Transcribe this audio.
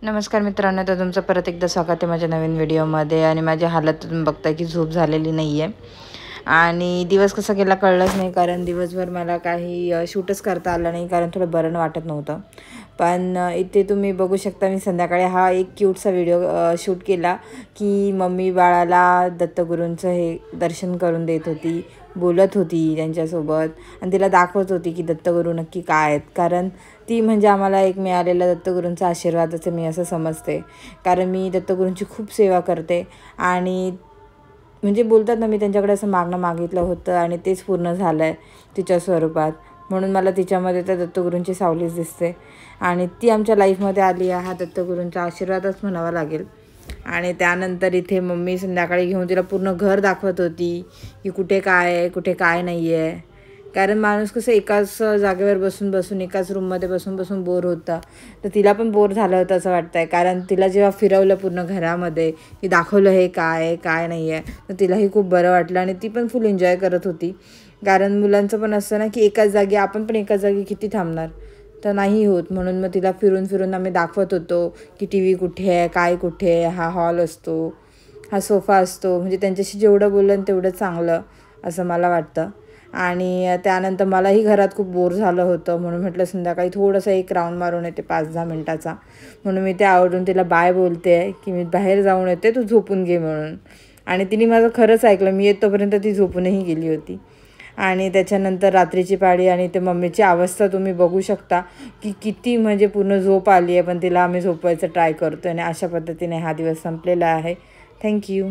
नमस्कार मित्रांनो, तर तुमचं परत एकदा स्वागत आहे माझ्या नवीन व्हिडिओमध्ये. आणि माझी हालत तुम्ही बघताय की झोप झालेली नाही आहे आणि दिवस कसा गेला कळलंच नाही, कारण दिवसभर मला काही शूटच करता आलं नाही, कारण थोडं बरं वाटत नव्हतं. पण इथे तुम्ही बघू शकता, मी संध्याकाळी हा एक क्यूटसा व्हिडिओ शूट केला की मम्मी बाळाला दत्तगुरूंचं हे दर्शन करून देत होती, बोलत होती त्यांच्यासोबत आणि तिला दाखवत होती की दत्तगुरू नक्की काय आहेत. कारण ती म्हणजे आम्हाला एक मिळालेला दत्तगुरूंचा आशीर्वादच मी असं समजते, कारण मी दत्तगुरूंची खूप सेवा करते. आणि म्हणजे बोलतात ना, मी त्यांच्याकडे असं मागणं मागितलं होतं आणि तेच पूर्ण झालं आहे तिच्या स्वरूपात. म्हणून मला तिच्यामध्ये त्या दत्तगुरूंची सावलीच दिसते आणि ती आमच्या लाईफमध्ये आली आहे, हा दत्तगुरूंचा आशीर्वादच म्हणावा लागेल. आणि त्यानंतर इथे मम्मी संध्याकाळी घेऊन तिला पूर्ण घर दाखवत होती की कुठे काय आहे, कुठे काय नाही आहे. कारण माणूस कसं एकाच जागेवर बसून बसून एकाच रूममध्ये बसून बसून बोर होतं, तर तिला पण बोर झालं होतं असं वाटतं आहे. कारण तिला जेव्हा फिरवलं पूर्ण घरामध्ये की दाखवलं हे काय आहे काय नाही आहे, तर तिलाही खूप बरं वाटलं आणि ती पण फुल एन्जॉय करत होती. कारण मुलांचं पण असतं ना की एकाच जागी, आपण पण एकाच जागी किती थांबणार, तर नाही होत. म्हणून मग तिला फिरून फिरून आम्ही दाखवत होतो की टी व्ही कुठे आहे, काय कुठे आहे, हा हॉल असतो, हा सोफा असतो. म्हणजे त्यांच्याशी जेवढं बोललं तेवढं चांगलं असं मला वाटतं. आणि त्यानंतर मलाही घरात खूप बोर झालं होतं, म्हणून म्हटलं संध्याकाळी थोडंसं एक राऊंड मारून येते 5-10 मिनटाचा. म्हणून मी ते आवडून तिला बाय बोलते आहे की मी बाहेर जाऊन येते, तू झोपून घे म्हणून. आणि तिने माझं खरंच ऐकलं, मी येतोपर्यंत ती झोपूनही गेली होती. आणि त्याच्यानंतर रात्रीची पाळी आणि ते मम्मीची अवस्था तुम्ही बघू शकता की किती म्हणजे पूर्ण झोप आली आहे, पण तिला आम्ही झोपवायचं ट्राय करतो. आणि अशा पद्धतीने हा दिवस संपलेला आहे. थँक्यू.